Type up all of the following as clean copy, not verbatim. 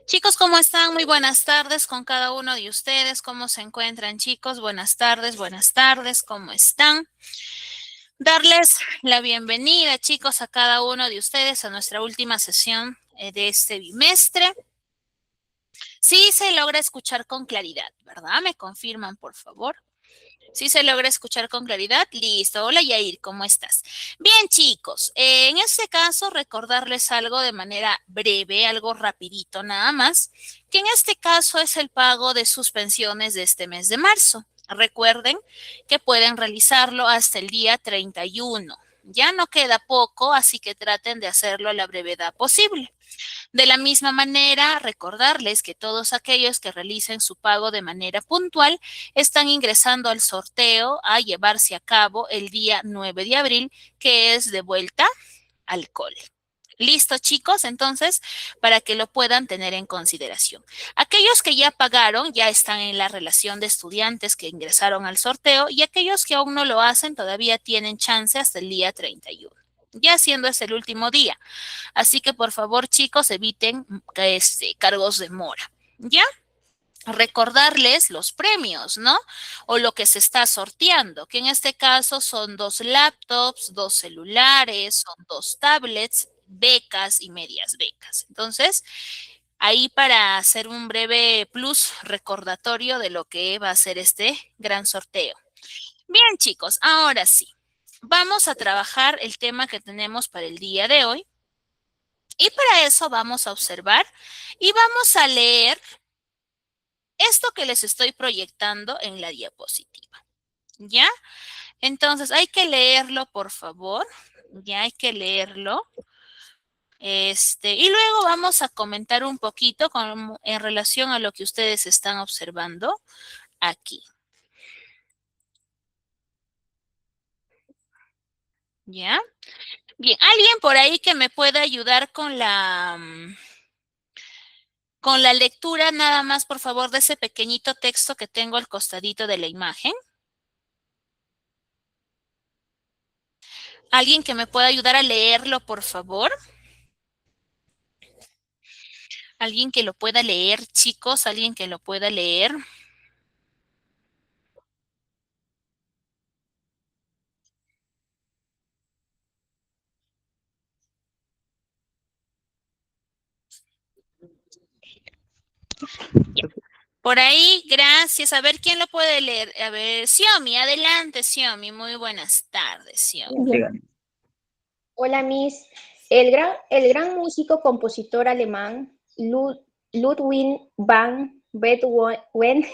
Chicos, ¿cómo están? Muy buenas tardes con cada uno de ustedes. ¿Cómo se encuentran, chicos? Buenas tardes, ¿cómo están? Darles la bienvenida, chicos, a cada uno de ustedes a nuestra última sesión de este bimestre. Sí se logra escuchar con claridad, ¿verdad? ¿Me confirman, por favor? ¿Sí se logra escuchar con claridad? Listo. Hola Yair, ¿cómo estás? Bien, chicos, en este caso recordarles algo de manera breve, algo rapidito nada más, que en este caso es el pago de sus pensiones de este mes de marzo. Recuerden que pueden realizarlo hasta el día 31. Ya no queda poco, así que traten de hacerlo a la brevedad posible. De la misma manera, recordarles que todos aquellos que realicen su pago de manera puntual están ingresando al sorteo a llevarse a cabo el día 9 de abril, que es de vuelta al cole. Listo, chicos, entonces, para que lo puedan tener en consideración. Aquellos que ya pagaron ya están en la relación de estudiantes que ingresaron al sorteo y aquellos que aún no lo hacen todavía tienen chance hasta el día 31. Ya siendo ese el último día. Así que por favor, chicos, eviten cargos de mora. ¿Ya? Recordarles los premios, ¿no? O lo que se está sorteando, que en este caso son 2 laptops, 2 celulares, son 2 tablets, becas y medias becas. Entonces, ahí para hacer un breve plus recordatorio de lo que va a ser este gran sorteo. Bien, chicos, ahora sí, vamos a trabajar el tema que tenemos para el día de hoy. Y para eso vamos a observar y vamos a leer esto que les estoy proyectando en la diapositiva. ¿Ya? Entonces hay que leerlo, por favor. Ya hay que leerlo. Y luego vamos a comentar un poquito en relación a lo que ustedes están observando aquí. ¿Ya? Bien, ¿alguien por ahí que me pueda ayudar con la lectura nada más, por favor, de ese pequeñito texto que tengo al costadito de la imagen? ¿Alguien que me pueda ayudar a leerlo, por favor? ¿Alguien que lo pueda leer, chicos? ¿Alguien que lo pueda leer? Ya. Por ahí, gracias. A ver, ¿quién lo puede leer? A ver, Xiomi, adelante, Xiomi. Muy buenas tardes, Xiomi. Dígame. Hola, Miss. El gran músico compositor alemán Ludwig van Beethoven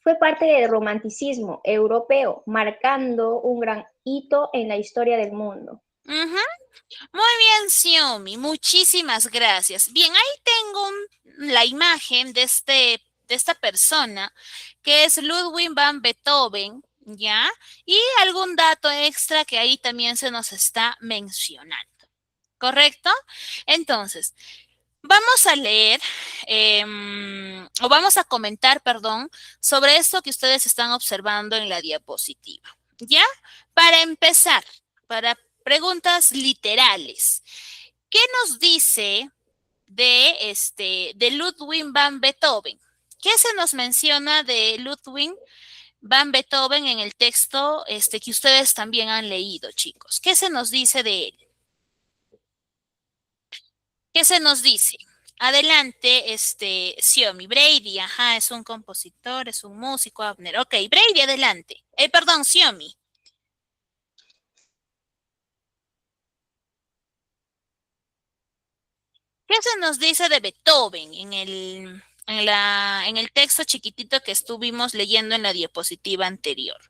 fue parte del romanticismo europeo, marcando un gran hito en la historia del mundo. Ujú. Muy bien, Xiomi. Muchísimas gracias. Bien, ahí tengo la imagen de esta persona que es Ludwig van Beethoven, ¿ya? Y algún dato extra que ahí también se nos está mencionando. ¿Correcto? Entonces, vamos a leer, o vamos a comentar, perdón, sobre esto que ustedes están observando en la diapositiva. ¿Ya? Para empezar, para preguntas literales, ¿qué nos dice de Ludwig van Beethoven? ¿Qué se nos menciona de Ludwig van Beethoven en el texto que ustedes también han leído, chicos? ¿Qué se nos dice de él? ¿Qué se nos dice? Adelante, Xiomi. Brady, ajá, es un compositor, es un músico, Abner. Ok, Brady, adelante. Perdón, Xiomi. ¿Qué se nos dice de Beethoven en el texto chiquitito que estuvimos leyendo en la diapositiva anterior?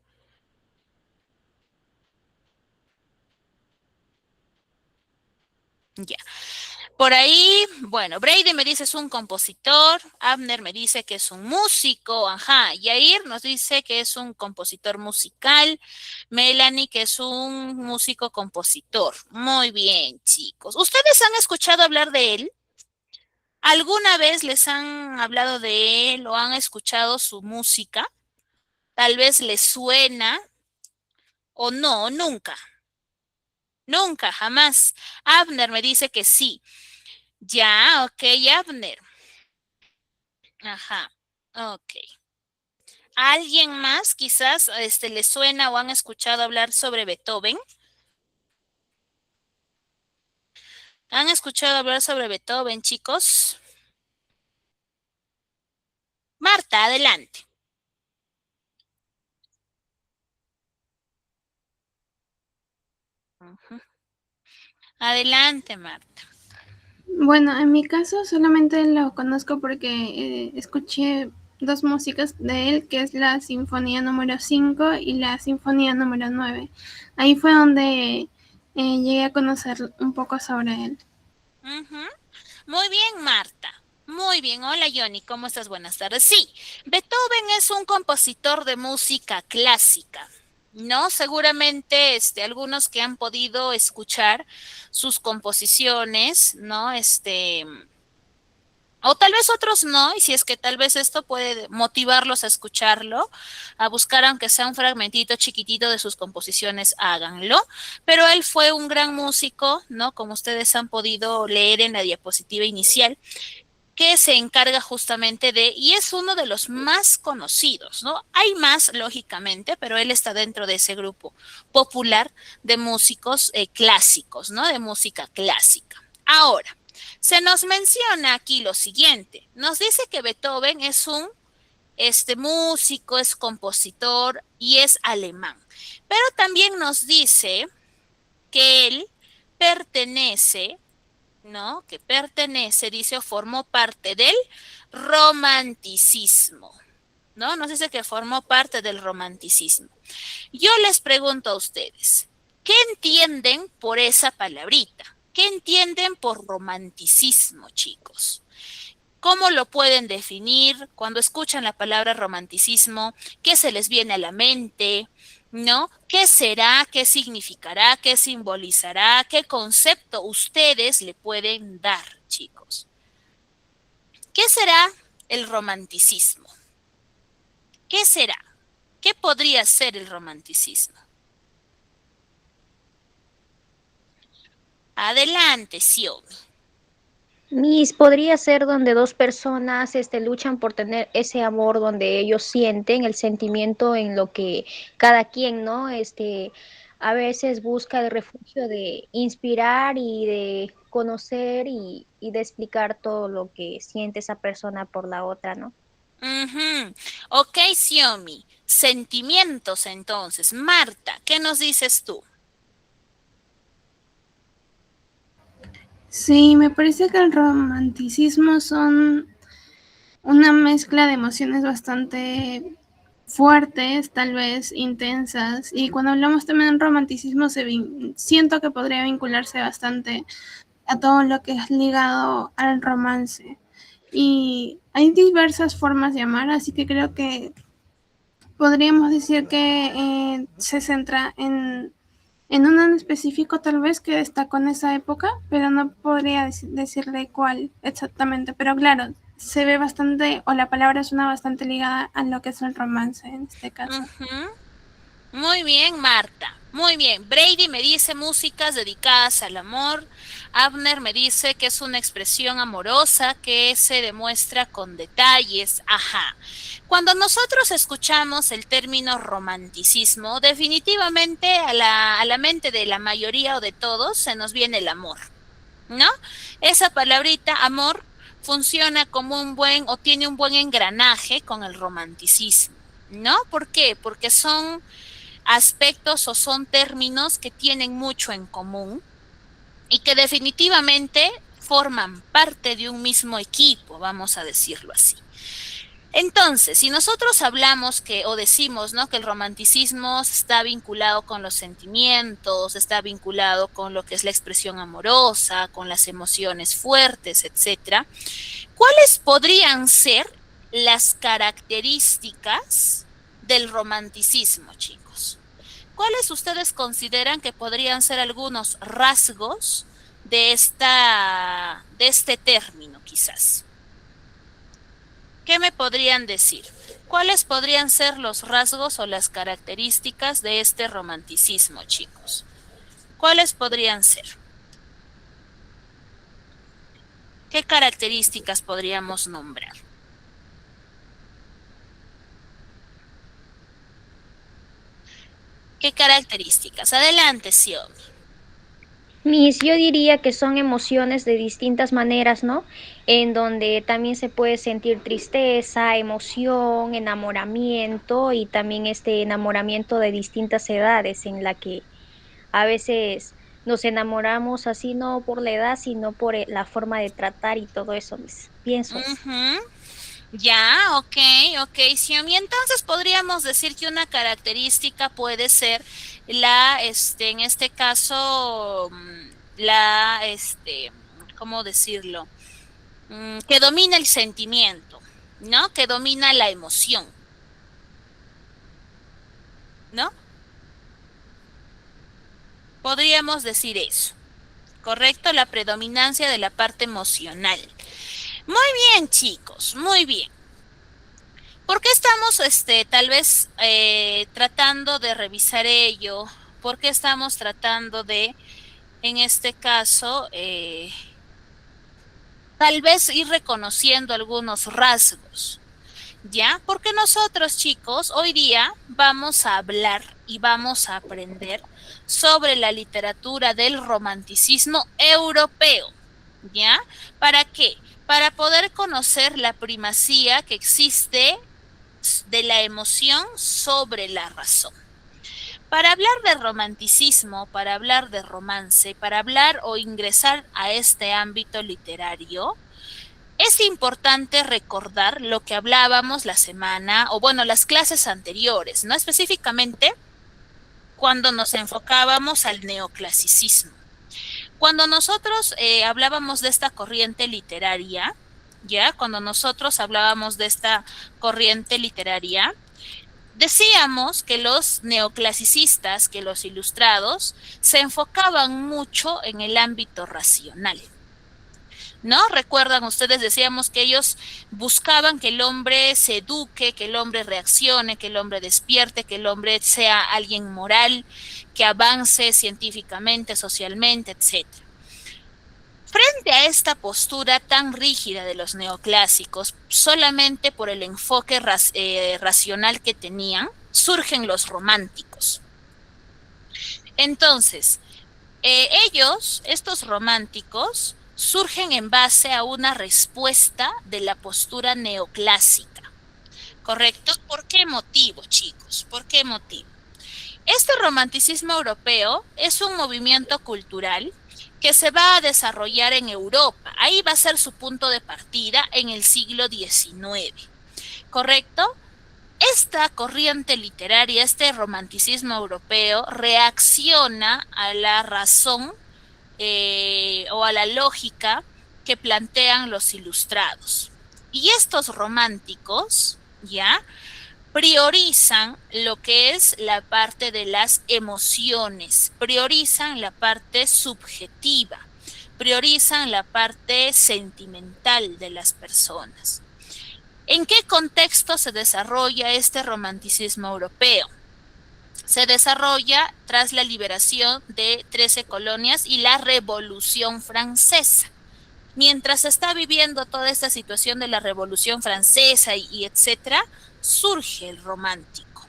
Ya. Por ahí, bueno, Brady me dice es un compositor, Abner me dice que es un músico, ajá, Yair nos dice que es un compositor musical, Melanie que es un músico compositor. Muy bien, chicos. ¿Ustedes han escuchado hablar de él? ¿Alguna vez les han hablado de él o han escuchado su música? Tal vez les suena o no, nunca, nunca, jamás. Abner me dice que sí. Ya, ok, Abner. Ajá, ok. ¿A alguien más quizás le suena o han escuchado hablar sobre Beethoven? ¿Han escuchado hablar sobre Beethoven, chicos? Marta, adelante. Ujú. Adelante, Marta. Bueno, en mi caso solamente lo conozco porque escuché dos músicas de él, que es la Sinfonía número 5 y la Sinfonía número 9. Ahí fue donde llegué a conocer un poco sobre él. Ujú. Muy bien, Marta. Muy bien. Hola, Johnny. ¿Cómo estás? Buenas tardes. Sí, Beethoven es un compositor de música clásica. ¿No? Seguramente, algunos que han podido escuchar sus composiciones, ¿no? O tal vez otros no, y si es que tal vez esto puede motivarlos a escucharlo, a buscar aunque sea un fragmentito chiquitito de sus composiciones, háganlo. Pero él fue un gran músico, ¿no? Como ustedes han podido leer en la diapositiva inicial, que se encarga justamente de, y es uno de los más conocidos, ¿no? Hay más, lógicamente, pero él está dentro de ese grupo popular de músicos clásicos, ¿no? De música clásica. Ahora, se nos menciona aquí lo siguiente, nos dice que Beethoven es un músico, es compositor y es alemán, pero también nos dice que él pertenece, ¿no? Que pertenece, dice, o formó parte del romanticismo, ¿no? Nos dice que formó parte del romanticismo. Yo les pregunto a ustedes, ¿qué entienden por esa palabrita? ¿Qué entienden por romanticismo, chicos? ¿Cómo lo pueden definir cuando escuchan la palabra romanticismo? ¿Qué se les viene a la mente? ¿No? ¿Qué será? ¿Qué significará? ¿Qué simbolizará? ¿Qué concepto ustedes le pueden dar, chicos? ¿Qué será el romanticismo? ¿Qué será? ¿Qué podría ser el romanticismo? Adelante, Xiaomi. Miss, podría ser donde dos personas luchan por tener ese amor, donde ellos sienten el sentimiento en lo que cada quien, ¿no? A veces busca el refugio de inspirar y de conocer y de explicar todo lo que siente esa persona por la otra, ¿no? Ujú. Ok, Xiaomi. Sentimientos entonces. Marta, ¿qué nos dices tú? Sí, me parece que el romanticismo son una mezcla de emociones bastante fuertes, tal vez intensas, y cuando hablamos también de romanticismo siento que podría vincularse bastante a todo lo que es ligado al romance. Y hay diversas formas de amar, así que creo que podríamos decir que se centra en uno en específico tal vez que destacó en esa época, pero no podría decirle cuál exactamente. Pero claro, se ve bastante, o la palabra suena bastante ligada a lo que es el romance en este caso. Ujú. Muy bien, Marta. Muy bien. Brady me dice músicas dedicadas al amor. Abner me dice que es una expresión amorosa que se demuestra con detalles. Ajá. Cuando nosotros escuchamos el término romanticismo, definitivamente a la mente de la mayoría o de todos se nos viene el amor, ¿no? Esa palabrita, amor, funciona como un buen o tiene un buen engranaje con el romanticismo, ¿no? ¿Por qué? Porque son aspectos o son términos que tienen mucho en común y que definitivamente forman parte de un mismo equipo, vamos a decirlo así. Entonces, si nosotros hablamos que o decimos, ¿no?, que el romanticismo está vinculado con los sentimientos, está vinculado con lo que es la expresión amorosa, con las emociones fuertes, etcétera, ¿cuáles podrían ser las características del romanticismo, chicos? ¿Cuáles ustedes consideran que podrían ser algunos rasgos de este término, quizás? ¿Qué me podrían decir? ¿Cuáles podrían ser los rasgos o las características de este romanticismo, chicos? ¿Cuáles podrían ser? ¿Qué características podríamos nombrar? ¿Qué características? Adelante, Xiom. Miss, yo diría que son emociones de distintas maneras, ¿no? En donde también se puede sentir tristeza, emoción, enamoramiento y también este enamoramiento de distintas edades en la que a veces nos enamoramos así no por la edad, sino por la forma de tratar y todo eso, Miss. Pienso así. Ujú. Ya, ok, ok, Xiaomi. Entonces podríamos decir que una característica puede ser en este caso, ¿cómo decirlo? Que domina el sentimiento, ¿no? Que domina la emoción, ¿no? Podríamos decir eso, ¿correcto? La predominancia de la parte emocional. Muy bien, chicos, muy bien. ¿Por qué estamos, tal vez, tratando de revisar ello? ¿Por qué estamos tratando de, en este caso, tal vez ir reconociendo algunos rasgos? ¿Ya? Porque nosotros, chicos, hoy día vamos a hablar y vamos a aprender sobre la literatura del romanticismo europeo. ¿Ya? ¿Para qué? Para poder conocer la primacía que existe de la emoción sobre la razón. Para hablar de romanticismo, para hablar de romance, para hablar o ingresar a este ámbito literario, es importante recordar lo que hablábamos la semana, o bueno, las clases anteriores, ¿no? Específicamente cuando nos enfocábamos al neoclasicismo. Cuando nosotros hablábamos de esta corriente literaria, ¿ya? Cuando nosotros hablábamos de esta corriente literaria, decíamos que los neoclasicistas, que los ilustrados, se enfocaban mucho en el ámbito racional. ¿No? Recuerdan ustedes, decíamos que ellos buscaban que el hombre se eduque, que el hombre reaccione, que el hombre despierte, que el hombre sea alguien moral, que avance científicamente, socialmente, etcétera. Frente a esta postura tan rígida de los neoclásicos, solamente por el enfoque racional que tenían, surgen los románticos. Entonces, estos románticos, surgen en base a una respuesta de la postura neoclásica. ¿Correcto? ¿Por qué motivo, chicos? ¿Por qué motivo? Este romanticismo europeo es un movimiento cultural que se va a desarrollar en Europa. Ahí va a ser su punto de partida en el siglo XIX. ¿Correcto? Esta corriente literaria, este romanticismo europeo, reacciona a la razón o a la lógica que plantean los ilustrados. Y estos románticos, ¿ya? Priorizan lo que es la parte de las emociones, priorizan la parte subjetiva, priorizan la parte sentimental de las personas. ¿En qué contexto se desarrolla este romanticismo europeo? Se desarrolla tras la liberación de 13 colonias y la Revolución Francesa. Mientras se está viviendo toda esta situación de la Revolución Francesa y etcétera, surge el romántico.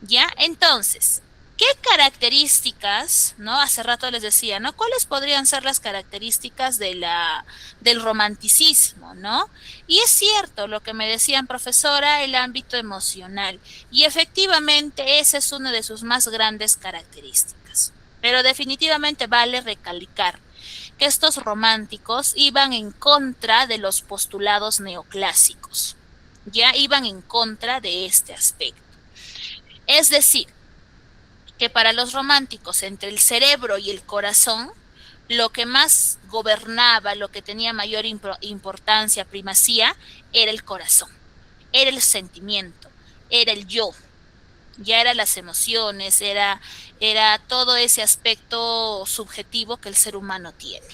¿Ya? Entonces, ¿qué características, no? Hace rato les decía, ¿no? ¿Cuáles podrían ser las características del romanticismo, ¿no? Y es cierto lo que me decían, profesora, el ámbito emocional. Y efectivamente esa es una de sus más grandes características. Pero definitivamente vale recalcar que estos románticos iban en contra de los postulados neoclásicos. Ya iban en contra de este aspecto. Es decir, que para los románticos, entre el cerebro y el corazón, lo que más gobernaba, lo que tenía mayor importancia, primacía, era el corazón, era el sentimiento, era el yo, ya eran las emociones, era todo ese aspecto subjetivo que el ser humano tiene.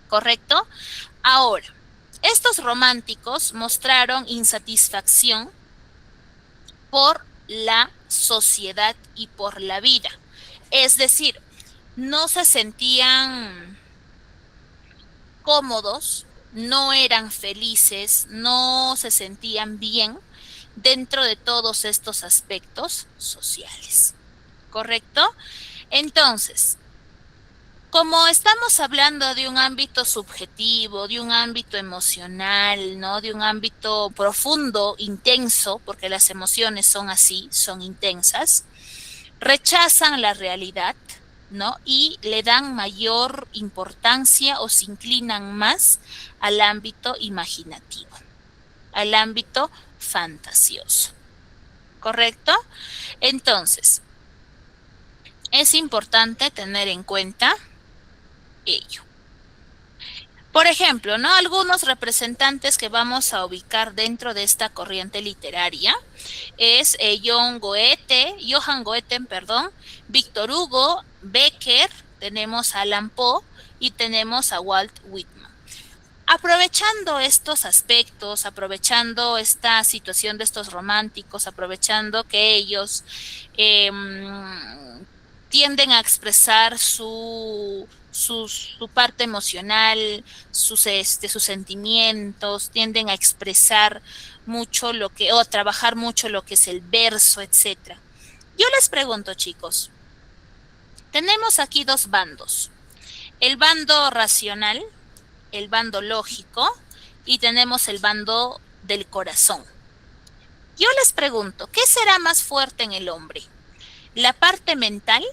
¿Correcto? Ahora, estos románticos mostraron insatisfacción por la sociedad y por la vida. Es decir, no se sentían cómodos, no eran felices, no se sentían bien dentro de todos estos aspectos sociales. ¿correcto? Entonces, como estamos hablando de un ámbito subjetivo, de un ámbito emocional, ¿no? De un ámbito profundo, intenso, porque las emociones son así, son intensas, rechazan la realidad, ¿no? Y le dan mayor importancia o se inclinan más al ámbito imaginativo, al ámbito fantasioso, ¿correcto? Entonces, es importante tener en cuenta ello. Por ejemplo, ¿no? Algunos representantes que vamos a ubicar dentro de esta corriente literaria es Johann Goethe, perdón, Víctor Hugo, Becker, tenemos a Allan Poe y tenemos a Walt Whitman. Aprovechando estos aspectos, aprovechando esta situación de estos románticos, aprovechando que ellos tienden a expresar su parte emocional, sus sentimientos, tienden a expresar mucho lo que, o trabajar mucho lo que es el verso, etc. Yo les pregunto, chicos, tenemos aquí dos bandos, el bando racional, el bando lógico, y tenemos el bando del corazón. Yo les pregunto, ¿qué será más fuerte en el hombre? ¿La parte mental,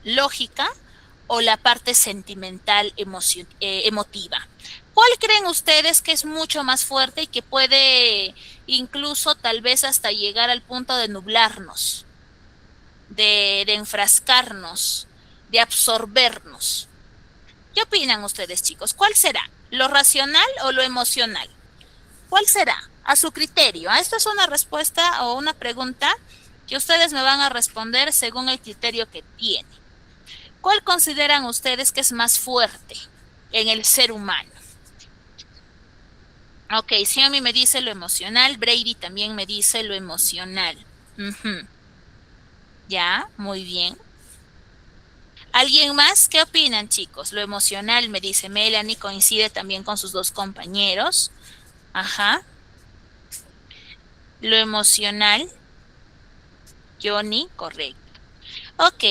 lógica, o la parte sentimental, emotiva? ¿Cuál creen ustedes que es mucho más fuerte y que puede incluso tal vez hasta llegar al punto de nublarnos, de enfrascarnos, de absorbernos? ¿Qué opinan ustedes, chicos? ¿Cuál será? ¿Lo racional o lo emocional? ¿Cuál será? A su criterio. Esta es una respuesta o una pregunta que ustedes me van a responder según el criterio que tienen. ¿Cuál consideran ustedes que es más fuerte en el ser humano? Ok, Xiaomi me dice lo emocional, Brady también me dice lo emocional. Ya, muy bien. ¿Alguien más? ¿Qué opinan, chicos? Lo emocional, me dice Melanie, coincide también con sus dos compañeros. Ajá. Lo emocional, Johnny, correcto. Ok.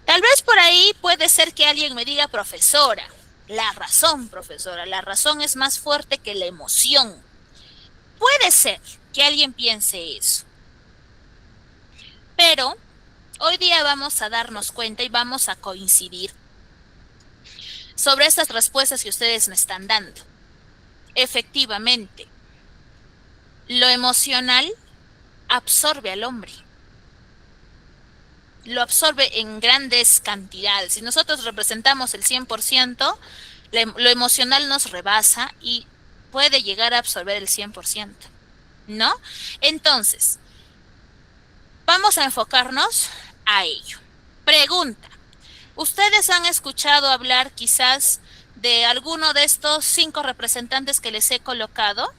Tal vez por ahí puede ser que alguien me diga, profesora, la razón, profesora, la razón es más fuerte que la emoción. Puede ser que alguien piense eso. Pero hoy día vamos a darnos cuenta y vamos a coincidir sobre estas respuestas que ustedes me están dando. Efectivamente, lo emocional absorbe al hombre. Lo absorbe en grandes cantidades. Si nosotros representamos el 100%, lo emocional nos rebasa y puede llegar a absorber el 100%, ¿no? Entonces, vamos a enfocarnos a ello. Pregunta, ¿ustedes han escuchado hablar quizás de alguno de estos 5 representantes que les he colocado?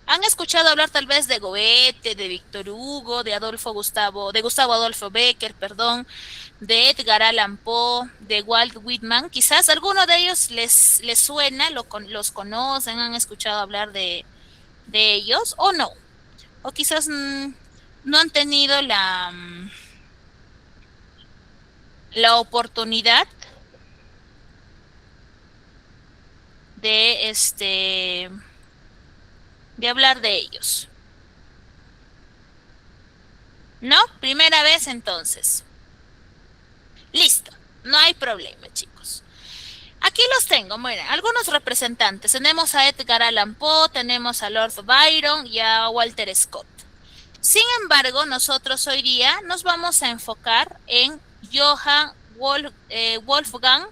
¿Han escuchado hablar tal vez de Goethe, de Víctor Hugo, de Gustavo Adolfo Becker, perdón, de Edgar Allan Poe, de Walt Whitman? Quizás alguno de ellos les suena, los conocen, han escuchado hablar de ellos o no. O quizás no han tenido la oportunidad de hablar de ellos. ¿No? Primera vez entonces. Listo, no hay problema, chicos. Aquí los tengo, miren, algunos representantes. Tenemos a Edgar Allan Poe, tenemos a Lord Byron y a Walter Scott. Sin embargo, nosotros hoy día nos vamos a enfocar en Johann Wolfgang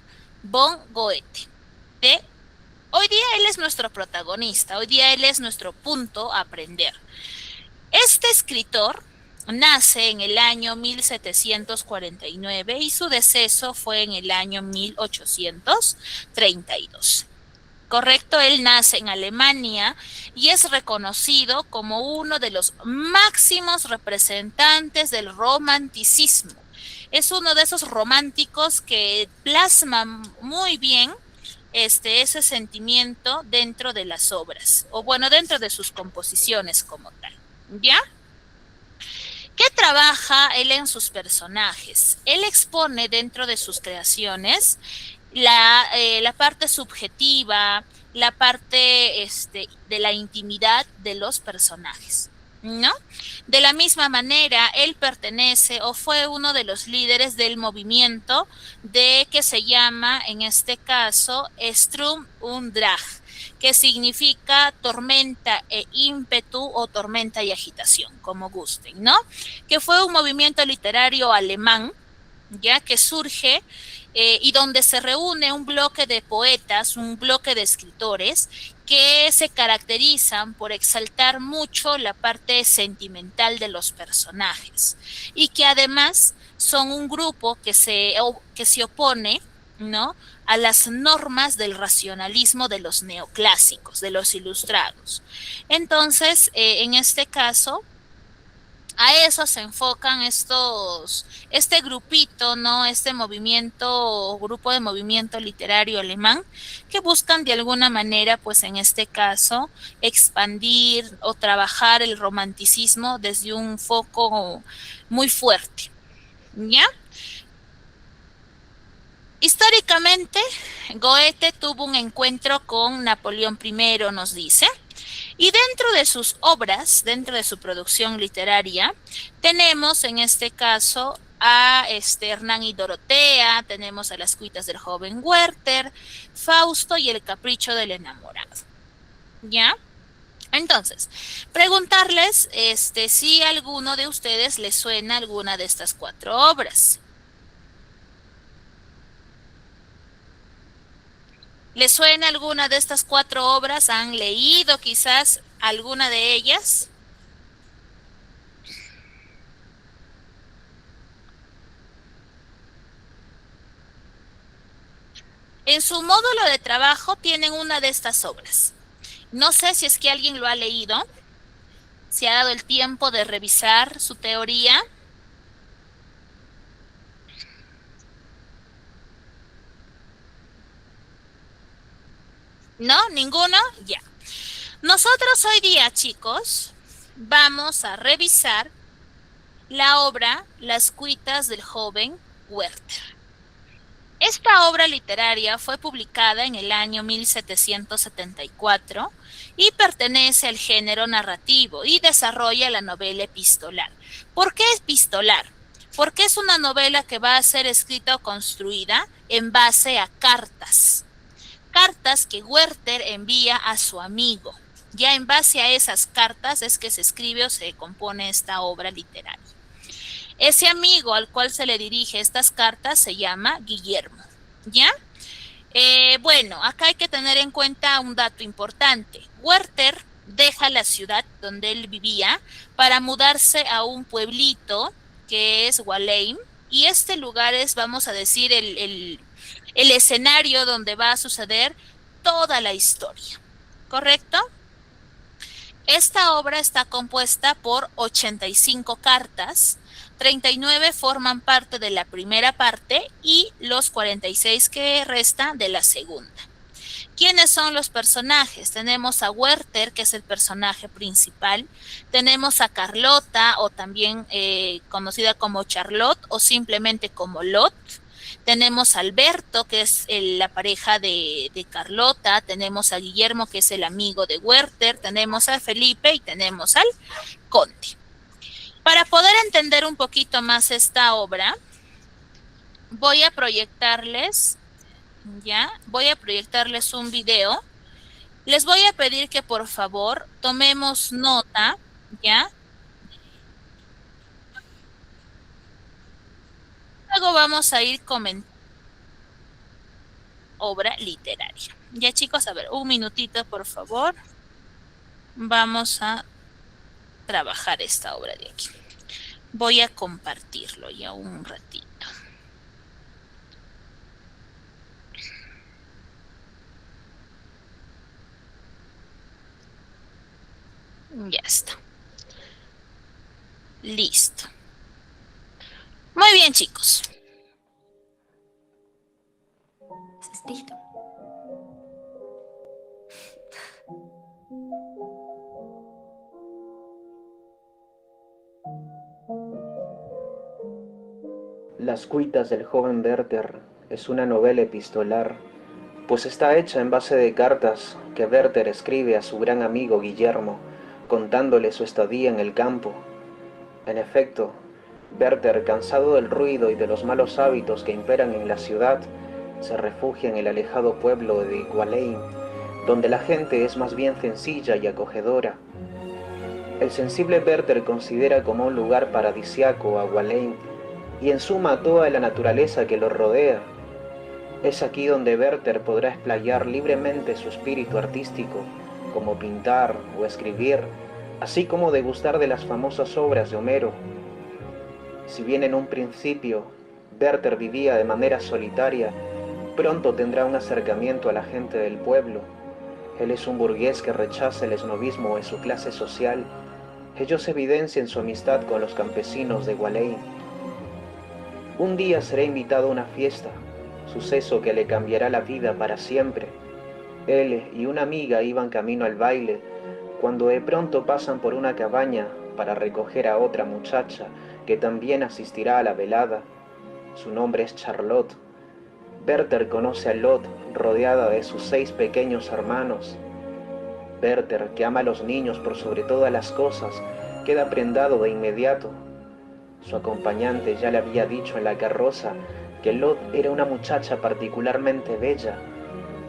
von Goethe. Hoy día él es nuestro protagonista, hoy día él es nuestro punto a aprender. Este escritor nace en el año 1749 y su deceso fue en el año 1832. Correcto, él nace en Alemania y es reconocido como uno de los máximos representantes del romanticismo. Es uno de esos románticos que plasman muy bien ese sentimiento dentro de las obras, o bueno, dentro de sus composiciones como tal, ¿ya? ¿Qué trabaja él en sus personajes? Él expone dentro de sus creaciones la parte subjetiva, la parte de la intimidad de los personajes, ¿no? De la misma manera, él pertenece o fue uno de los líderes del movimiento de que se llama, en este caso, Sturm und Drang, que significa tormenta e ímpetu o tormenta y agitación, como gusten, ¿no? Que fue un movimiento literario alemán, ya que surge y donde se reúne un bloque de poetas, un bloque de escritores que se caracterizan por exaltar mucho la parte sentimental de los personajes y que además son un grupo que se opone, ¿no?, a las normas del racionalismo de los neoclásicos, de los ilustrados. Entonces, en este caso, a eso se enfocan este grupito, ¿no? Este movimiento, grupo de movimiento literario alemán, que buscan de alguna manera, pues en este caso, expandir o trabajar el romanticismo desde un foco muy fuerte, ¿ya? Históricamente, Goethe tuvo un encuentro con Napoleón I, nos dice, y dentro de sus obras, dentro de su producción literaria, tenemos en este caso a Hernán y Dorotea, tenemos a Las cuitas del joven Werther, Fausto y el capricho del enamorado. ¿Ya? Entonces, preguntarles si a alguno de ustedes les suena alguna de estas 4 obras. ¿Les suena alguna de estas 4 obras? ¿Han leído quizás alguna de ellas? En su módulo de trabajo tienen una de estas obras. No sé si es que alguien lo ha leído, si ha dado el tiempo de revisar su teoría. ¿No? ¿Ninguno? Ya. Nosotros hoy día, chicos, vamos a revisar la obra Las cuitas del joven Werther. Esta obra literaria fue publicada en el año 1774 y pertenece al género narrativo y desarrolla la novela epistolar. ¿Por qué epistolar? Porque es una novela que va a ser escrita o construida en base a cartas. Cartas que Werther envía a su amigo. Ya en base a esas cartas es que se escribe o se compone esta obra literaria. Ese amigo al cual se le dirige estas cartas se llama Guillermo, ¿ya? Bueno, acá hay que tener en cuenta un dato importante. Werther deja la ciudad donde él vivía para mudarse a un pueblito que es Walheim, y este lugar es, vamos a decir, el escenario donde va a suceder toda la historia, ¿correcto? Esta obra está compuesta por 85 cartas, 39 forman parte de la primera parte y los 46 que restan de la segunda. ¿Quiénes son los personajes? Tenemos a Werther, que es el personaje principal, tenemos a Carlota, o también conocida como Charlotte, o simplemente como Lot. Tenemos a Alberto, que es la pareja de Carlota, tenemos a Guillermo, que es el amigo de Werther, tenemos a Felipe y tenemos al conde. Para poder entender un poquito más esta obra, voy a proyectarles un video. Les voy a pedir que por favor tomemos nota, ¿ya? Luego vamos a ir comentando obra literaria. Ya, chicos, a ver, un minutito, por favor. Vamos a trabajar esta obra de aquí. Voy a compartirlo ya un ratito. Ya está. Listo. Muy bien, chicos. Es listo. Las cuitas del joven Werther es una novela epistolar, pues está hecha en base de cartas que Werther escribe a su gran amigo Guillermo, contándole su estadía en el campo. En efecto, Werther, cansado del ruido y de los malos hábitos que imperan en la ciudad, se refugia en el alejado pueblo de Gualein, donde la gente es más bien sencilla y acogedora. El sensible Werther considera como un lugar paradisiaco a Gualein y en suma toda la naturaleza que lo rodea. Es aquí donde Werther podrá explayar libremente su espíritu artístico, como pintar o escribir, así como degustar de las famosas obras de Homero. Si bien en un principio Werther vivía de manera solitaria, pronto tendrá un acercamiento a la gente del pueblo. Él es un burgués que rechaza el esnovismo en su clase social. Ello se evidencia en su amistad con los campesinos de Gualein. Un día será invitado a una fiesta, suceso que le cambiará la vida para siempre. Él y una amiga iban camino al baile, cuando de pronto pasan por una cabaña para recoger a otra muchacha que también asistirá a la velada. Su nombre es Charlotte. Werther conoce a Lot rodeada de sus 6 pequeños hermanos. Werther, que ama a los niños por sobre todas las cosas, queda prendado de inmediato. Su acompañante ya le había dicho en la carroza que Lot era una muchacha particularmente bella.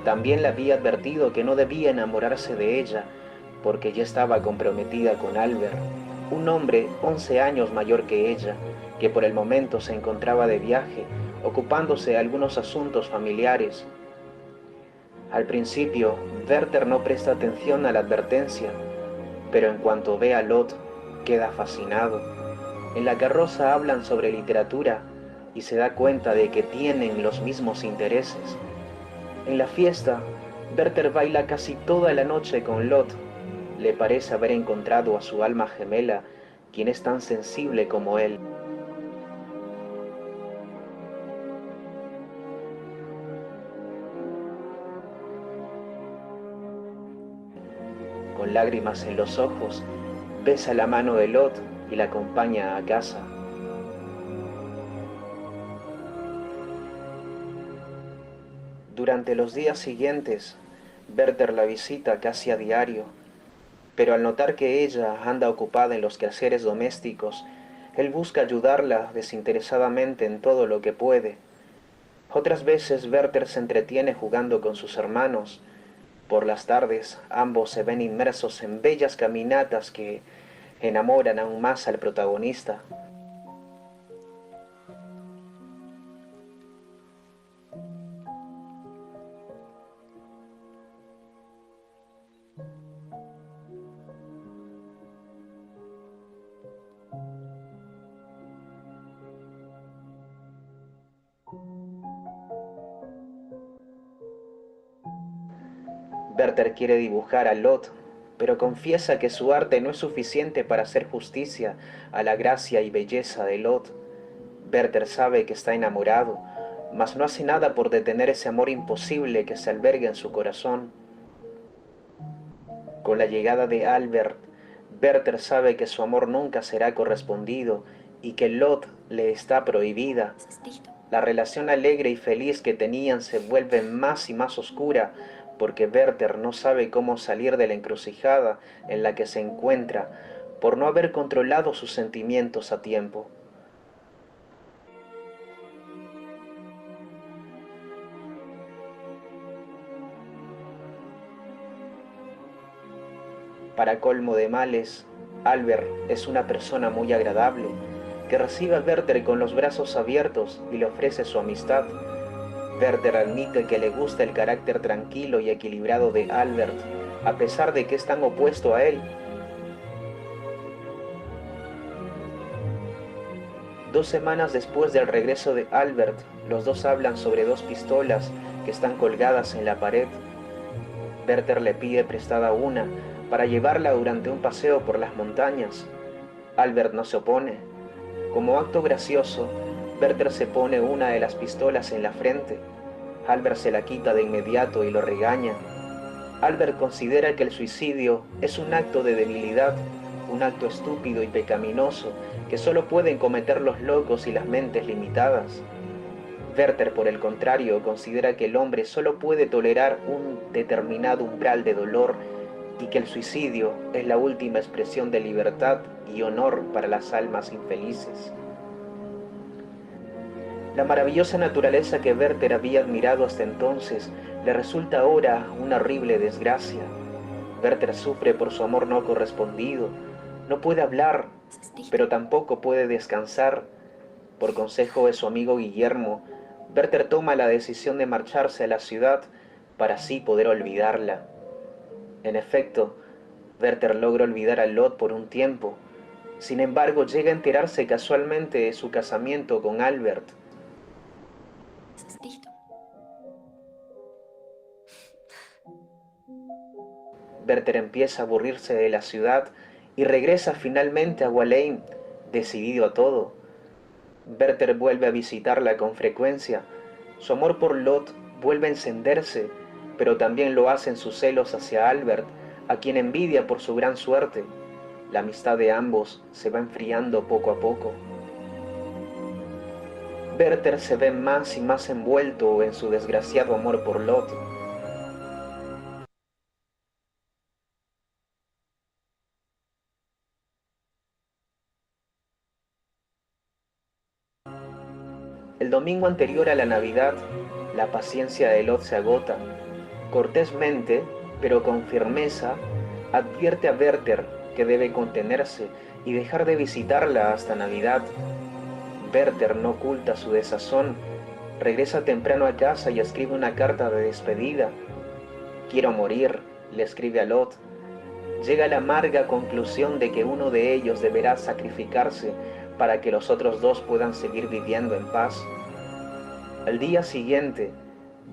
También le había advertido que no debía enamorarse de ella, porque ya estaba comprometida con Albert, un hombre 11 años mayor que ella, que por el momento se encontraba de viaje, ocupándose de algunos asuntos familiares. Al principio, Werther no presta atención a la advertencia, pero en cuanto ve a Lot, queda fascinado. En la carroza hablan sobre literatura y se da cuenta de que tienen los mismos intereses. En la fiesta, Werther baila casi toda la noche con Lot. Le parece haber encontrado a su alma gemela, quien es tan sensible como él. Con lágrimas en los ojos, besa la mano de Lot y la acompaña a casa. Durante los días siguientes, Werther la visita casi a diario, pero al notar que ella anda ocupada en los quehaceres domésticos, él busca ayudarla desinteresadamente en todo lo que puede. Otras veces Werther se entretiene jugando con sus hermanos. Por las tardes, ambos se ven inmersos en bellas caminatas que enamoran aún más al protagonista. Werther quiere dibujar a Lot, pero confiesa que su arte no es suficiente para hacer justicia a la gracia y belleza de Lot. Werther sabe que está enamorado, mas no hace nada por detener ese amor imposible que se alberga en su corazón. Con la llegada de Albert, Werther sabe que su amor nunca será correspondido y que Lot le está prohibida. La relación alegre y feliz que tenían se vuelve más y más oscura porque Werther no sabe cómo salir de la encrucijada en la que se encuentra por no haber controlado sus sentimientos a tiempo. Para colmo de males, Albert es una persona muy agradable, que recibe a Werther con los brazos abiertos y le ofrece su amistad. Werther admite que le gusta el carácter tranquilo y equilibrado de Albert, a pesar de que es tan opuesto a él. 2 semanas después del regreso de Albert, los dos hablan sobre 2 pistolas que están colgadas en la pared. Werther le pide prestada una para llevarla durante un paseo por las montañas. Albert no se opone. Como acto gracioso, Werther se pone una de las pistolas en la frente. Albert se la quita de inmediato y lo regaña. Albert considera que el suicidio es un acto de debilidad, un acto estúpido y pecaminoso que solo pueden cometer los locos y las mentes limitadas. Werther, por el contrario, considera que el hombre solo puede tolerar un determinado umbral de dolor y que el suicidio es la última expresión de libertad y honor para las almas infelices. La maravillosa naturaleza que Werther había admirado hasta entonces le resulta ahora una horrible desgracia. Werther sufre por su amor no correspondido, no puede hablar, pero tampoco puede descansar. Por consejo de su amigo Guillermo, Werther toma la decisión de marcharse a la ciudad para así poder olvidarla. En efecto, Werther logra olvidar a Lot por un tiempo. Sin embargo, llega a enterarse casualmente de su casamiento con Albert. Werther empieza a aburrirse de la ciudad y regresa finalmente a Walheim, decidido a todo. Werther vuelve a visitarla con frecuencia. Su amor por Lot vuelve a encenderse, pero también lo hacen sus celos hacia Albert, a quien envidia por su gran suerte. La amistad de ambos se va enfriando poco a poco. Werther se ve más y más envuelto en su desgraciado amor por Lot. El domingo anterior a la Navidad, la paciencia de Lot se agota. Cortésmente, pero con firmeza, advierte a Werther que debe contenerse y dejar de visitarla hasta Navidad. Werther no oculta su desazón, regresa temprano a casa y escribe una carta de despedida. Quiero morir, le escribe a Lot. Llega a la amarga conclusión de que uno de ellos deberá sacrificarse para que los otros dos puedan seguir viviendo en paz. Al día siguiente,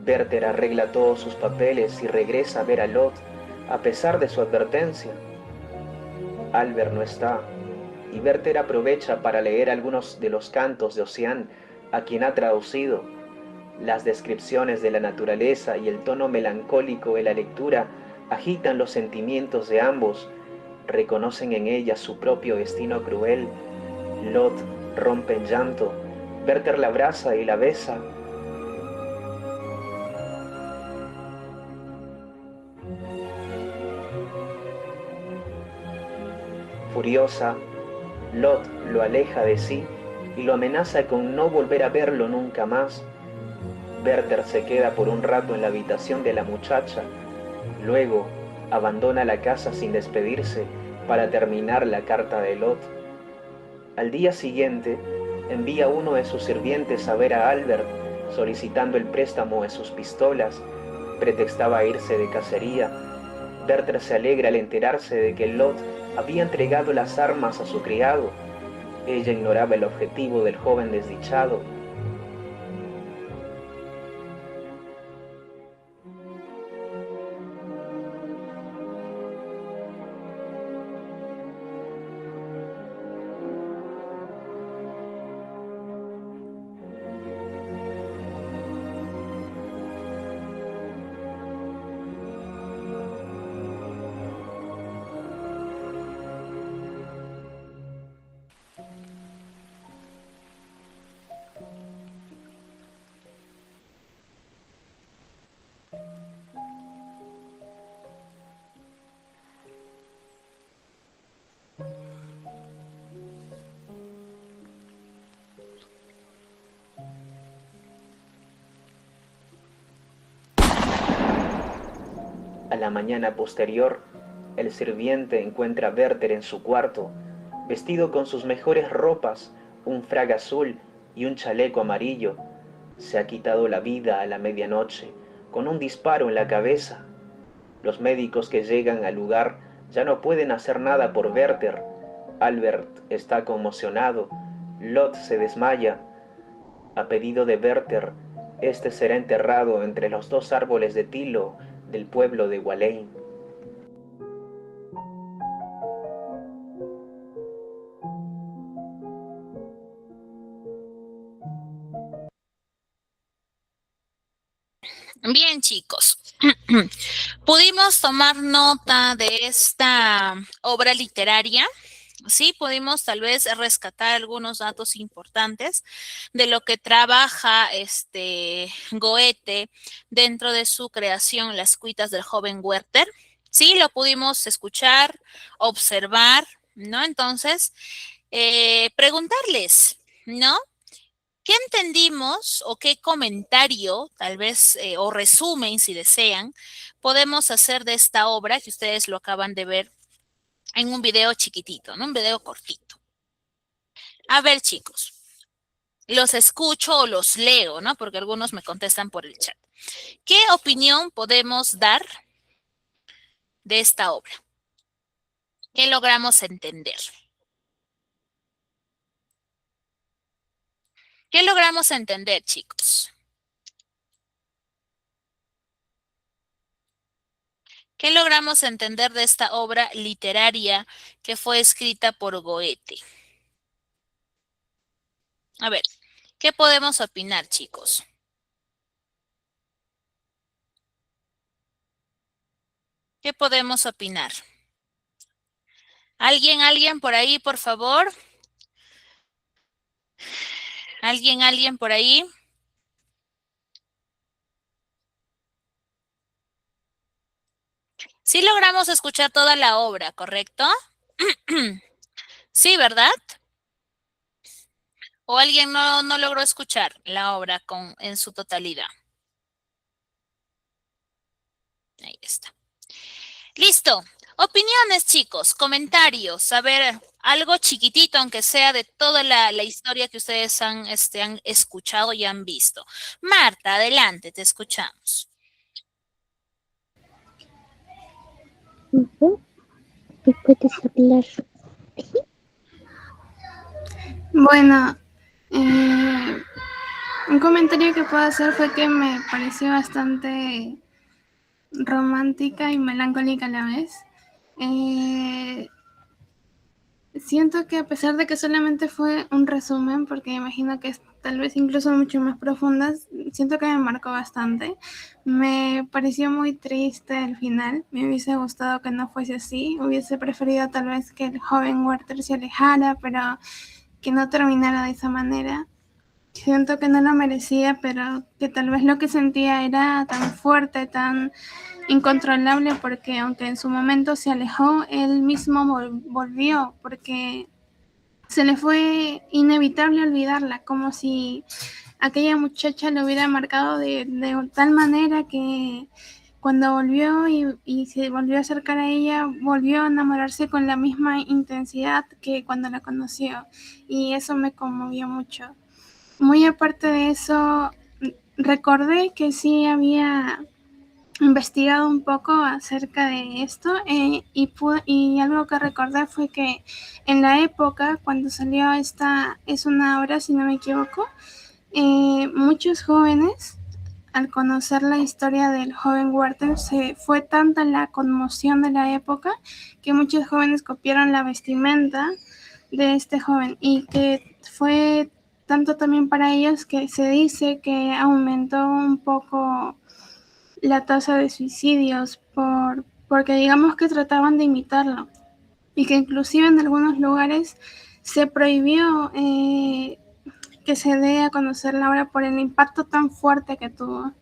Werther arregla todos sus papeles y regresa a ver a Lot, a pesar de su advertencia. Albert no está, y Werther aprovecha para leer algunos de los cantos de Ossian, a quien ha traducido. Las descripciones de la naturaleza y el tono melancólico de la lectura agitan los sentimientos de ambos, reconocen en ella su propio destino cruel. Lot rompe en llanto, Werther la abraza y la besa. Furiosa, Lot lo aleja de sí y lo amenaza con no volver a verlo nunca más. Werther se queda por un rato en la habitación de la muchacha, luego abandona la casa sin despedirse para terminar la carta de Lot. Al día siguiente, envía a uno de sus sirvientes a ver a Albert, solicitando el préstamo de sus pistolas. Pretextaba irse de cacería. Werther se alegra al enterarse de que Lot había entregado las armas a su criado. Ella ignoraba el objetivo del joven desdichado. A la mañana posterior, el sirviente encuentra a Werther en su cuarto, vestido con sus mejores ropas, un frac azul y un chaleco amarillo. Se ha quitado la vida a la medianoche, con un disparo en la cabeza. Los médicos que llegan al lugar ya no pueden hacer nada por Werther. Albert está conmocionado. Lot se desmaya. A pedido de Werther, este será enterrado entre los dos árboles de tilo del pueblo de Walheim. Bien, chicos, pudimos tomar nota de esta obra literaria Sí, pudimos tal vez rescatar algunos datos importantes de lo que trabaja Goethe dentro de su creación Las cuitas del joven Werther. Sí, lo pudimos escuchar, observar, ¿no? Entonces, preguntarles, ¿no? ¿Qué entendimos o qué comentario, tal vez, o resumen, si desean, podemos hacer de esta obra que ustedes lo acaban de ver en un video chiquitito, ¿no? Un video cortito. A ver, chicos, los escucho o los leo, ¿no? Porque algunos me contestan por el chat. ¿Qué opinión podemos dar de esta obra? ¿Qué logramos entender? ¿Qué logramos entender, chicos? ¿Qué logramos entender de esta obra literaria que fue escrita por Goethe? A ver, ¿qué podemos opinar, chicos? ¿Qué podemos opinar? ¿Alguien por ahí, por favor? ¿Alguien por ahí? Sí logramos escuchar toda la obra, ¿correcto? Sí, ¿verdad? ¿O alguien no logró escuchar la obra en su totalidad? Ahí está. Listo. Opiniones, chicos, comentarios. A ver, algo chiquitito, aunque sea de toda la historia que ustedes han escuchado y han visto. Marta, adelante, te escuchamos. Ujú, tú puedes hablar. Bueno, un comentario que puedo hacer fue que me pareció bastante romántica y melancólica a la vez. Siento que a pesar de que solamente fue un resumen, porque imagino que es tal vez incluso mucho más profundas, siento que me marcó bastante. Me pareció muy triste el final. Me hubiese gustado que no fuese así. Hubiese preferido tal vez que el joven Werther se alejara, pero que no terminara de esa manera. Siento que no lo merecía, pero que tal vez lo que sentía era tan fuerte, tan incontrolable, porque aunque en su momento se alejó, él mismo volvió, porque se le fue inevitable olvidarla, como si aquella muchacha lo hubiera marcado de tal manera que cuando volvió y se volvió a acercar a ella, volvió a enamorarse con la misma intensidad que cuando la conoció, y eso me conmovió mucho. Muy aparte de eso, recordé que sí había investigado un poco acerca de esto, y algo que recordé fue que en la época cuando salió esta, es una obra si no me equivoco, muchos jóvenes al conocer la historia del joven Werther se fue tanta la conmoción de la época que muchos jóvenes copiaron la vestimenta de este joven, y que fue tanto también para ellos que se dice que aumentó un poco la tasa de suicidios porque digamos que trataban de imitarlo, y que inclusive en algunos lugares se prohibió que se dé a conocer la obra por el impacto tan fuerte que tuvo.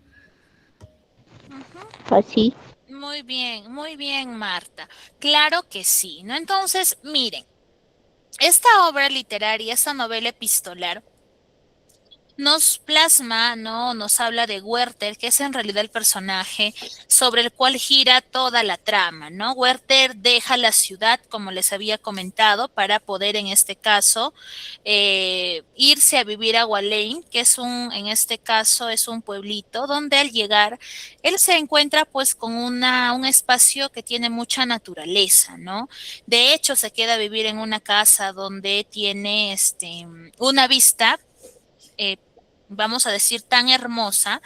Así. Muy bien, Marta. Claro que sí, ¿no? Entonces, miren, esta obra literaria, esta novela epistolar, nos plasma, ¿no? Nos habla de Werther, que es en realidad el personaje sobre el cual gira toda la trama, ¿no? Werther deja la ciudad, como les había comentado, para poder, en este caso, irse a vivir a Wallheim, que es en este caso, es un pueblito donde al llegar, él se encuentra pues con un espacio que tiene mucha naturaleza, ¿no? De hecho, se queda a vivir en una casa donde tiene una vista, eh, vamos a decir, tan hermosa,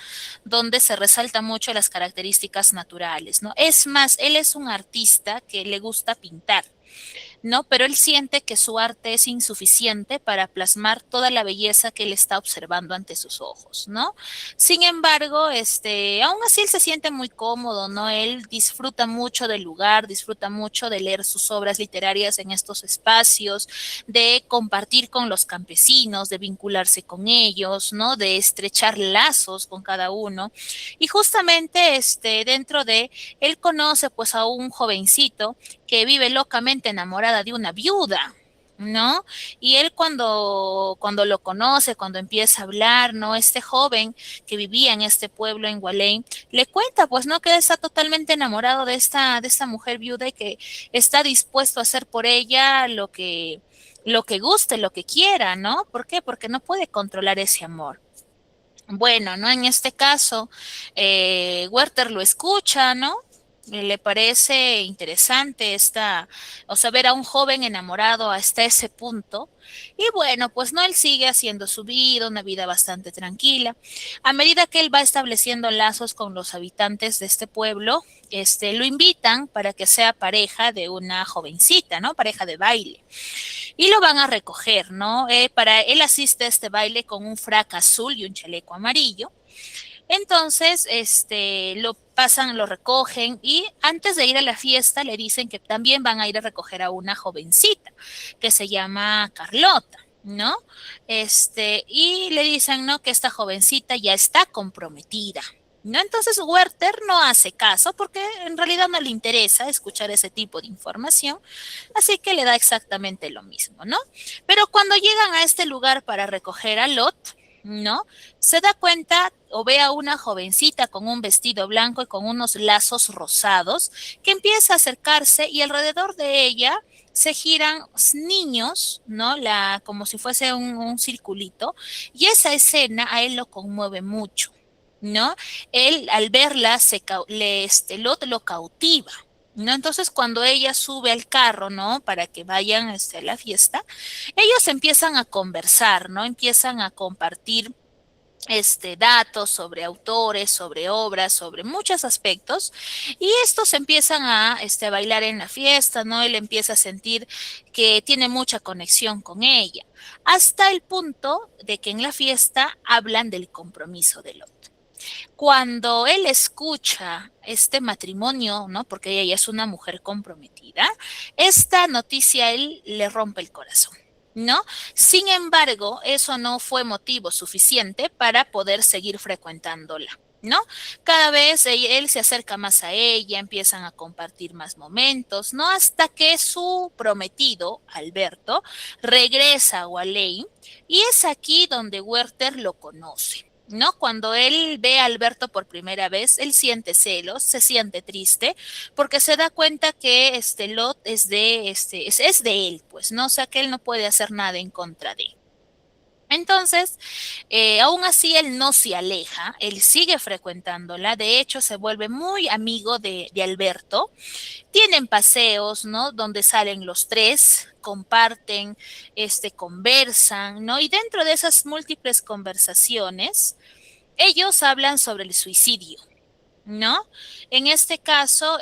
donde se resalta mucho las características naturales, ¿no? Es más, él es un artista que le gusta pintar. ¿no? Pero él siente que su arte es insuficiente para plasmar toda la belleza que él está observando ante sus ojos, ¿no? Sin embargo, aún así él se siente muy cómodo, ¿no? Él disfruta mucho del lugar, disfruta mucho de leer sus obras literarias en estos espacios, de compartir con los campesinos, de vincularse con ellos, ¿no? De estrechar lazos con cada uno. Y justamente dentro de él conoce pues a un jovencito que vive locamente enamorada de una viuda, ¿no? Y él cuando lo conoce, cuando empieza a hablar, ¿no? Este joven que vivía en este pueblo en Gualey, le cuenta, pues, ¿no? Que él está totalmente enamorado de esta mujer viuda y que está dispuesto a hacer por ella lo que guste, lo que quiera, ¿no? ¿Por qué? Porque no puede controlar ese amor. Bueno, ¿no? En este caso, Werther lo escucha, ¿no? Le parece interesante o sea, ver a un joven enamorado hasta ese punto. Y bueno, pues no, él sigue haciendo su vida, una vida bastante tranquila. A medida que él va estableciendo lazos con los habitantes de este pueblo, lo invitan para que sea pareja de una jovencita, ¿no? Pareja de baile y lo van a recoger, ¿no? Para él asiste a este baile con un frac azul y un chaleco amarillo. Entonces, lo pasan, lo recogen y antes de ir a la fiesta le dicen que también van a ir a recoger a una jovencita que se llama Carlota, ¿no? Y le dicen, ¿no? Que esta jovencita ya está comprometida, ¿no? Entonces Werther no hace caso porque en realidad no le interesa escuchar ese tipo de información, así que le da exactamente lo mismo, ¿no? Pero cuando llegan a este lugar para recoger a Lot, ¿no? Se da cuenta o ve a una jovencita con un vestido blanco y con unos lazos rosados que empieza a acercarse y alrededor de ella se giran niños, ¿no? Como si fuese un circulito, y esa escena a él lo conmueve mucho, ¿no? Él al verla Lot lo cautiva, ¿no? Entonces cuando ella sube al carro, ¿no? Para que vayan a la fiesta, ellos empiezan a conversar, ¿no? Empiezan a compartir datos sobre autores, sobre obras, sobre muchos aspectos, y estos empiezan a bailar en la fiesta, ¿no? Él empieza a sentir que tiene mucha conexión con ella, hasta el punto de que en la fiesta hablan del compromiso de Lot. Cuando él escucha este matrimonio, ¿no? Porque ella ya es una mujer comprometida, esta noticia a él le rompe el corazón, ¿no? Sin embargo, eso no fue motivo suficiente para poder seguir frecuentándola, ¿no? Cada vez él se acerca más a ella, empiezan a compartir más momentos, ¿no? Hasta que su prometido, Alberto, regresa a Gualey y es aquí donde Werther lo conoce. ¿No? Cuando él ve a Alberto por primera vez, él siente celos, se siente triste, porque se da cuenta que Lot es es de él, pues, ¿no? O sea que él no puede hacer nada en contra de él. Entonces, aún así él no se aleja, él sigue frecuentándola, de hecho se vuelve muy amigo de Alberto, tienen paseos, ¿no? Donde salen los tres, comparten, conversan, ¿no? Y dentro de esas múltiples conversaciones, ellos hablan sobre el suicidio, ¿no? En este caso,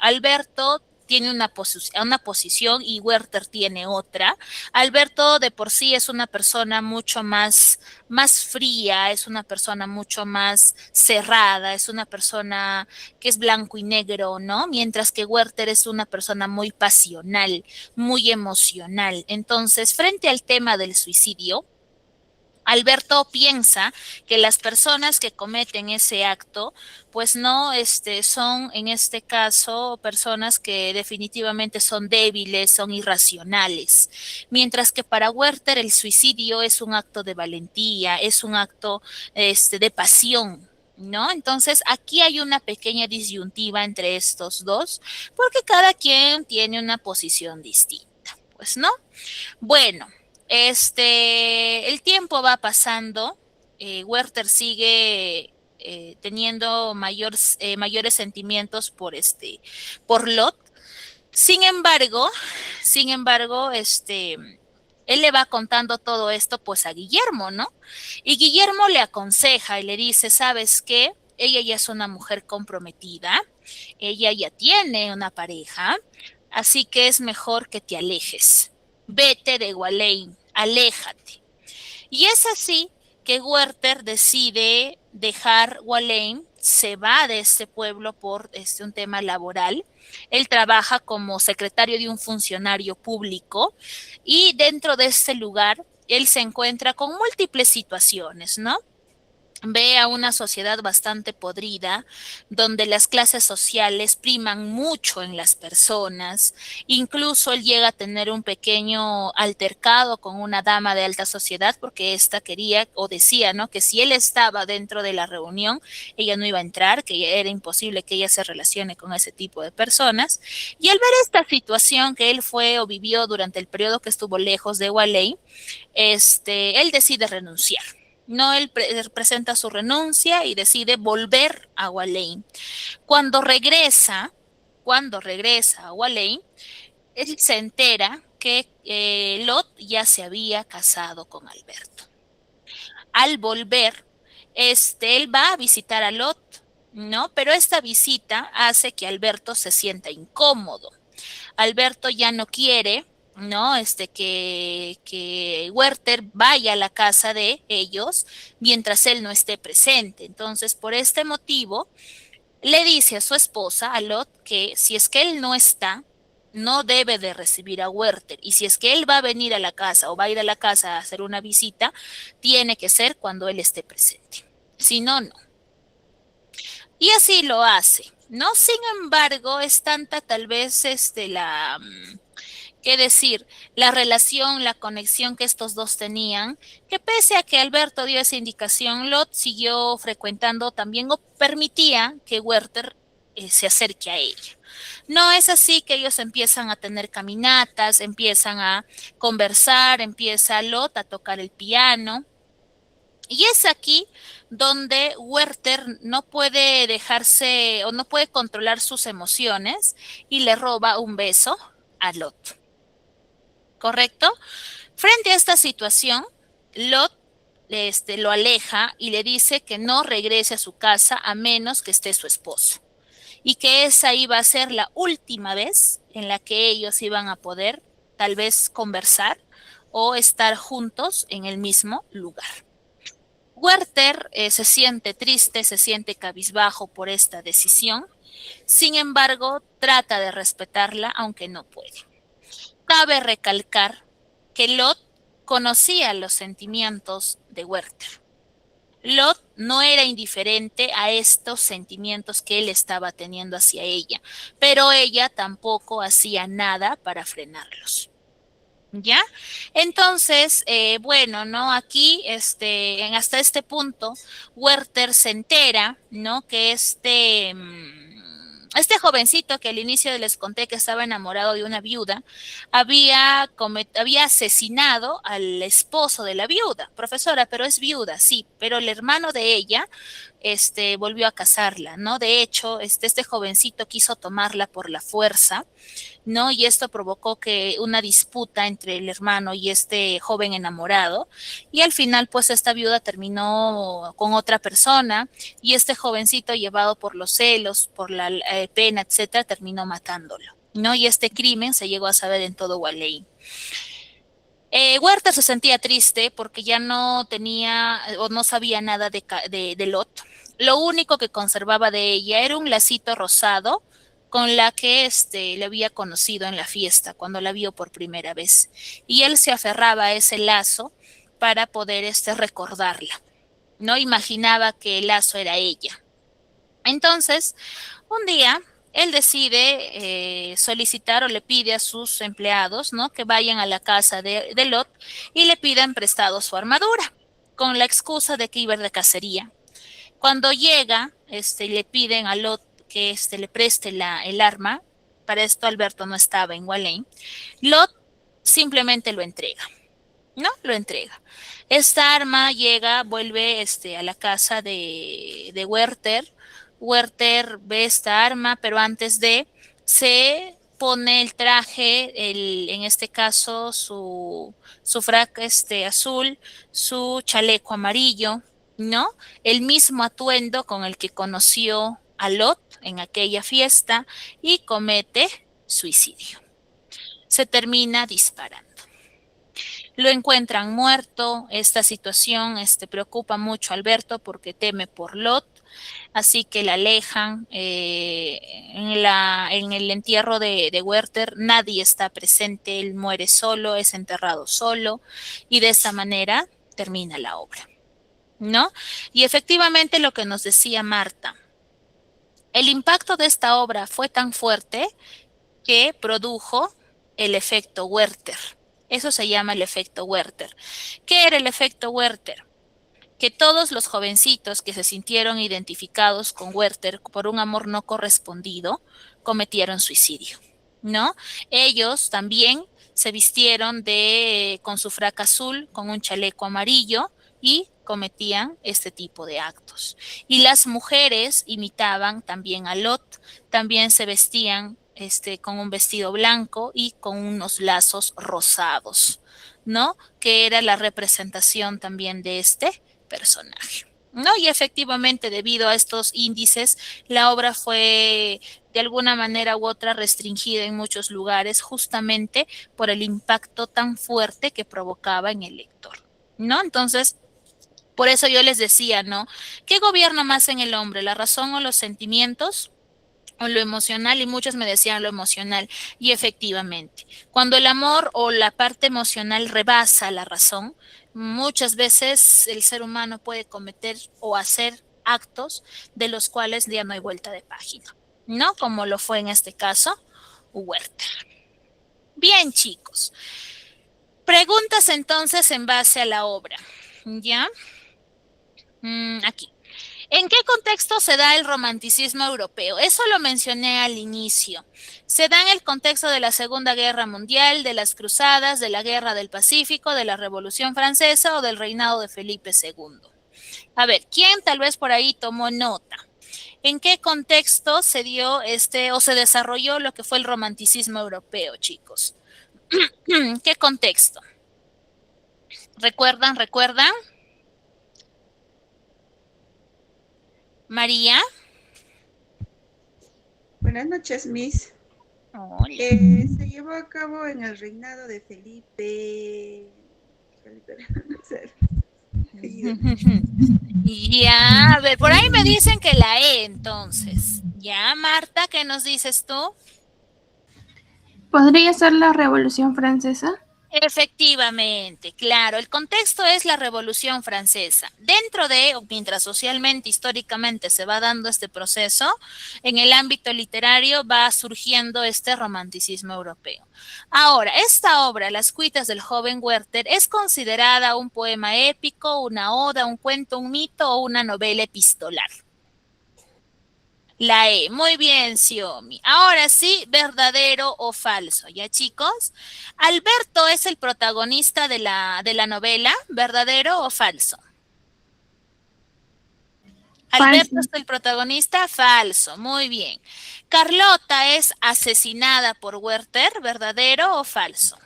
Alberto tiene una posición y Werther tiene otra. Alberto de por sí es una persona mucho más fría, es una persona mucho más cerrada, es una persona que es blanco y negro, ¿no? Mientras que Werther es una persona muy pasional, muy emocional. Entonces, frente al tema del suicidio, Alberto piensa que las personas que cometen ese acto, pues no, son en este caso personas que definitivamente son débiles, son irracionales, mientras que para Werther el suicidio es un acto de valentía, es un acto, de pasión. ¿No? Entonces aquí hay una pequeña disyuntiva entre estos dos, porque cada quien tiene una posición distinta, pues, ¿no? Bueno, el tiempo va pasando, Werther sigue teniendo mayores sentimientos por Lot. Sin embargo, él le va contando todo esto pues a Guillermo, ¿no? Y Guillermo le aconseja y le dice, ¿sabes qué? Ella ya es una mujer comprometida, ella ya tiene una pareja, así que es mejor que te alejes. Vete de Walain, aléjate. Y es así que Werther decide dejar Walain, se va de este pueblo por un tema laboral. Él trabaja como secretario de un funcionario público y dentro de este lugar él se encuentra con múltiples situaciones, ¿no? Ve a una sociedad bastante podrida, donde las clases sociales priman mucho en las personas. Incluso él llega a tener un pequeño altercado con una dama de alta sociedad, porque ésta quería o decía, ¿no?, que si él estaba dentro de la reunión, ella no iba a entrar, que era imposible que ella se relacione con ese tipo de personas. Y al ver esta situación que él fue o vivió durante el periodo que estuvo lejos de Walain, él decide renunciar. No, él presenta su renuncia y decide volver a Walain. Cuando regresa a Walain, él se entera que Lot ya se había casado con Alberto. Al volver, él va a visitar a Lot, ¿no? Pero esta visita hace que Alberto se sienta incómodo. Alberto ya no quiere, ¿no? Que Werther vaya a la casa de ellos mientras él no esté presente. Entonces, por este motivo, le dice a su esposa, a Lot, que si es que él no está, no debe de recibir a Werther. Y si es que él va a venir a la casa o va a ir a la casa a hacer una visita, tiene que ser cuando él esté presente. Si no, no. Y así lo hace, ¿no? Sin embargo, es tanta tal vez qué decir, la relación, la conexión que estos dos tenían, que pese a que Alberto dio esa indicación, Lot siguió frecuentando también o permitía que Werther se acerque a ella. No es así que ellos empiezan a tener caminatas, empiezan a conversar, empieza Lot a tocar el piano. Y es aquí donde Werther no puede dejarse o no puede controlar sus emociones y le roba un beso a Lot. ¿Correcto? Frente a esta situación, Lot lo aleja y le dice que no regrese a su casa a menos que esté su esposo. Y que esa iba a ser la última vez en la que ellos iban a poder tal vez conversar o estar juntos en el mismo lugar. Werther se siente triste, se siente cabizbajo por esta decisión. Sin embargo, trata de respetarla, aunque no puede. Cabe recalcar que Lot conocía los sentimientos de Werther. Lot no era indiferente a estos sentimientos que él estaba teniendo hacia ella, pero ella tampoco hacía nada para frenarlos. ¿Ya? Entonces, bueno, ¿no? Aquí, hasta este punto, Werther se entera, ¿no?, que este jovencito que al inicio les conté que estaba enamorado de una viuda, había asesinado al esposo de la viuda. Profesora, pero es viuda, sí, pero el hermano de ella, volvió a casarla, ¿no? De hecho, este jovencito quiso tomarla por la fuerza, ¿no? Y esto provocó que una disputa entre el hermano y este joven enamorado, y al final pues esta viuda terminó con otra persona y este jovencito, llevado por los celos, por la pena, etcétera, terminó matándolo, ¿no? Y este crimen se llegó a saber en todo Walain. Werther se sentía triste porque ya no tenía o no sabía nada de Lot. Lo único que conservaba de ella era un lacito rosado con la que le había conocido en la fiesta, cuando la vio por primera vez. Y él se aferraba a ese lazo para poder recordarla. No imaginaba que el lazo era ella. Entonces, un día, él decide solicitar o le pide a sus empleados, ¿no?, que vayan a la casa de Lot y le pidan prestado su armadura, con la excusa de que iba de cacería. Cuando llega, le piden a Lot que le preste el arma. Para esto Alberto no estaba en Walain. Lot simplemente lo entrega, ¿no? Lo entrega. Esta arma vuelve a la casa de Werther. Werther ve esta arma, pero antes se pone el traje, en este caso su frac azul, su chaleco amarillo, ¿no? El mismo atuendo con el que conoció a Lot en aquella fiesta y comete suicidio. se termina disparando. Lo encuentran muerto. Esta situación preocupa mucho a Alberto porque teme por Lot, así que la alejan. En el entierro de Werther nadie está presente, él muere solo, es enterrado solo, y de esa manera termina la obra, ¿no? Y efectivamente lo que nos decía Marta, el impacto de esta obra fue tan fuerte que produjo el efecto Werther. Eso se llama el efecto Werther. ¿Qué era el efecto Werther? Que todos los jovencitos que se sintieron identificados con Werther por un amor no correspondido cometieron suicidio, ¿no? Ellos también se vistieron con su frac azul, con un chaleco amarillo y cometían este tipo de actos. Y las mujeres imitaban también a Lot, también se vestían con un vestido blanco y con unos lazos rosados, ¿no? Que era la representación también de este personaje, ¿no? Y efectivamente, debido a estos índices, la obra fue de alguna manera u otra restringida en muchos lugares justamente por el impacto tan fuerte que provocaba en el lector, ¿no? Entonces, por eso yo les decía, ¿no? ¿Qué gobierna más en el hombre, la razón o los sentimientos? O lo emocional, y muchos me decían lo emocional, y efectivamente, cuando el amor o la parte emocional rebasa la razón, muchas veces el ser humano puede cometer o hacer actos de los cuales ya no hay vuelta de página, ¿no? Como lo fue en este caso Werther. Bien, chicos. Preguntas entonces en base a la obra, ¿ya? Aquí. ¿En qué contexto se da el romanticismo europeo? Eso lo mencioné al inicio. Se da en el contexto de la Segunda Guerra Mundial, de las Cruzadas, de la Guerra del Pacífico, de la Revolución Francesa o del reinado de Felipe II. A ver, ¿quién tal vez por ahí tomó nota? ¿En qué contexto se dio o se desarrolló lo que fue el romanticismo europeo, chicos? ¿Qué contexto? ¿Recuerdan? María. Buenas noches, Miss. Hola. Se llevó a cabo en el reinado de Felipe. Ya, a ver, por ahí me dicen que la E, entonces. Ya, Marta, ¿qué nos dices tú? ¿Podría ser la Revolución Francesa? Efectivamente, claro, el contexto es la Revolución Francesa. Dentro de, mientras socialmente, históricamente se va dando este proceso, en el ámbito literario va surgiendo este romanticismo europeo. Ahora, esta obra, Las cuitas del joven Werther, es considerada un poema épico, una oda, un cuento, un mito o una novela epistolar. La E, muy bien, Xiomi. Ahora sí, verdadero o falso, ¿ya, chicos? Alberto es el protagonista de la novela, ¿verdadero o falso? Alberto es el protagonista, falso, muy bien. Carlota es asesinada por Werther, ¿verdadero o falso?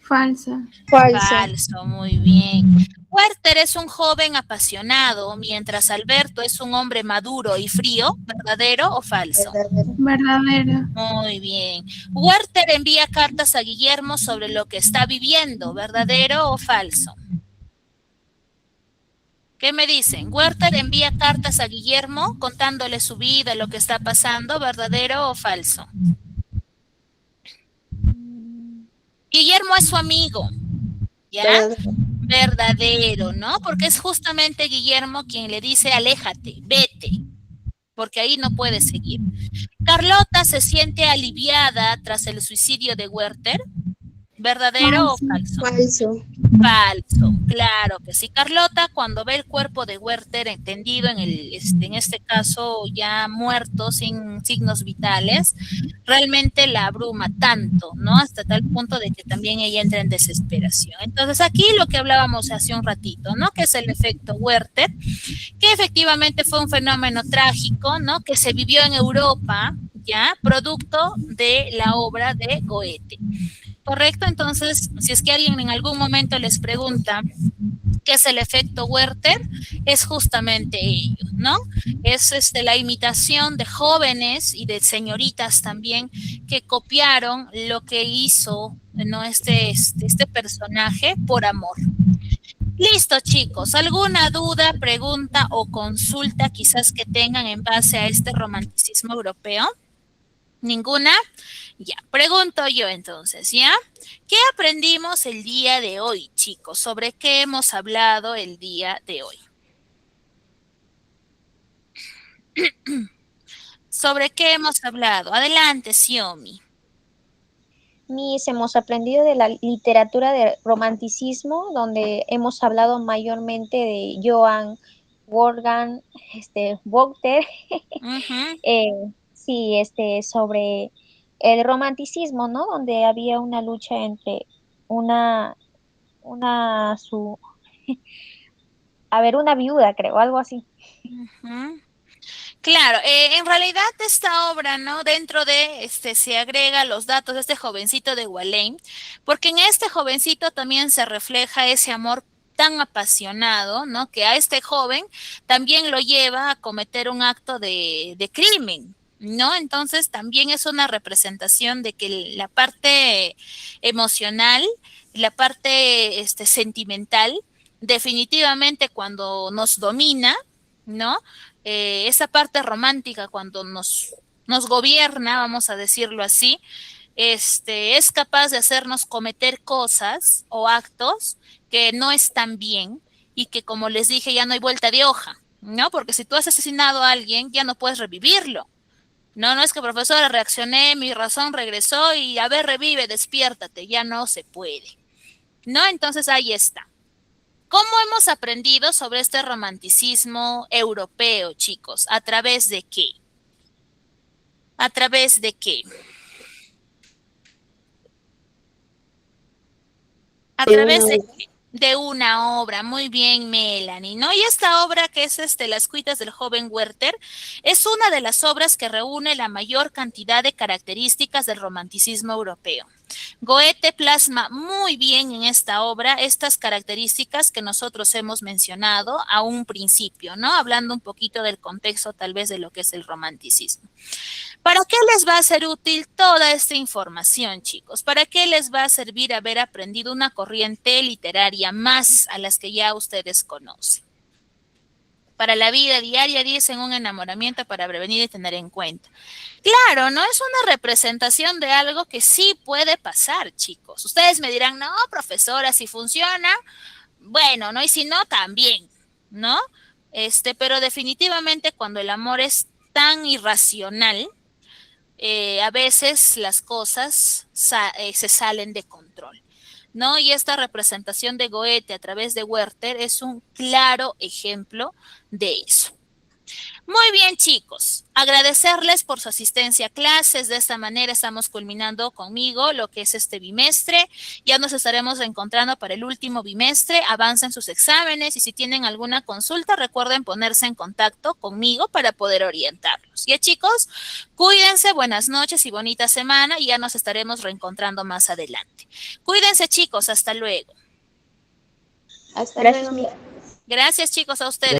Falsa. Falso, muy bien. Werther es un joven apasionado, mientras Alberto es un hombre maduro y frío, ¿verdadero o falso? Verdadero. Muy bien. Werther envía cartas a Guillermo sobre lo que está viviendo, ¿verdadero o falso? ¿Qué me dicen? Werther envía cartas a Guillermo contándole su vida, lo que está pasando, ¿verdadero o falso? Guillermo es su amigo, ¿ya? Verdadero, ¿no? Porque es justamente Guillermo quien le dice, aléjate, vete, porque ahí no puedes seguir. Carlota se siente aliviada tras el suicidio de Werther, ¿verdadero o falso? Falso, claro que sí. Carlota, cuando ve el cuerpo de Werther entendido en este caso ya muerto, sin signos vitales, realmente la abruma tanto, ¿no? Hasta tal punto de que también ella entra en desesperación. Entonces aquí lo que hablábamos hace un ratito, ¿no? Que es el efecto Werther, que efectivamente fue un fenómeno trágico, ¿no? Que se vivió en Europa, ¿ya? Producto de la obra de Goethe. ¿Correcto? Entonces, si es que alguien en algún momento les pregunta qué es el efecto Werther, es justamente ello, ¿no? Es la imitación de jóvenes y de señoritas también que copiaron lo que hizo, ¿no? Este personaje por amor. Listo, chicos. ¿Alguna duda, pregunta o consulta quizás que tengan en base a este romanticismo europeo? ¿Ninguna? Ya, pregunto yo entonces, ¿ya? ¿Qué aprendimos el día de hoy, chicos? ¿Sobre qué hemos hablado el día de hoy? ¿Sobre qué hemos hablado? Adelante, Xiomi. Miss, hemos aprendido de la literatura de romanticismo, donde hemos hablado mayormente de Johann Wolfgang Voltaire, Ujú, eh, sí, sobre el romanticismo, ¿no? Donde había una lucha entre una, una, su, a ver, una viuda, creo, algo así. ujú. Claro, en realidad esta obra, ¿no? Dentro de se agrega los datos de este jovencito de Walheim, porque en este jovencito también se refleja ese amor tan apasionado, ¿no? Que a este joven también lo lleva a cometer un acto de crimen, ¿no? Entonces también es una representación de que la parte emocional, la parte sentimental, definitivamente cuando nos domina, ¿no? Esa parte romántica cuando nos gobierna, vamos a decirlo así, es capaz de hacernos cometer cosas o actos que no están bien y que, como les dije, ya no hay vuelta de hoja, ¿no? Porque si tú has asesinado a alguien, ya no puedes revivirlo. No, no es que, profesora, reaccioné, mi razón regresó y a ver, revive, despiértate, ya no se puede. ¿No? Entonces ahí está. ¿Cómo hemos aprendido sobre este romanticismo europeo, chicos? ¿A través de qué? ¿A través de qué? ¿A través de qué? De una obra, muy bien, Melanie, ¿no? Y esta obra que es Las cuitas del joven Werther es una de las obras que reúne la mayor cantidad de características del romanticismo europeo. Goethe plasma muy bien en esta obra estas características que nosotros hemos mencionado a un principio, ¿no? Hablando un poquito del contexto tal vez de lo que es el romanticismo. ¿Para qué les va a ser útil toda esta información, chicos? ¿Para qué les va a servir haber aprendido una corriente literaria más a las que ya ustedes conocen? Para la vida diaria, dicen un enamoramiento para prevenir y tener en cuenta. Claro, no es una representación de algo que sí puede pasar, chicos. Ustedes me dirán, no, profesora, si funciona, bueno, ¿no? Y si no, también, ¿no? Pero definitivamente cuando el amor es tan irracional, a veces las cosas se salen de control, ¿no? Y esta representación de Goethe a través de Werther es un claro ejemplo de eso. Muy bien, chicos. Agradecerles por su asistencia a clases. De esta manera estamos culminando conmigo lo que es este bimestre. Ya nos estaremos reencontrando para el último bimestre. Avancen sus exámenes y si tienen alguna consulta, recuerden ponerse en contacto conmigo para poder orientarlos. Ya, chicos, cuídense, buenas noches y bonita semana y ya nos estaremos reencontrando más adelante. Cuídense, chicos. Hasta luego. Gracias, Miss. Gracias, chicos, a ustedes.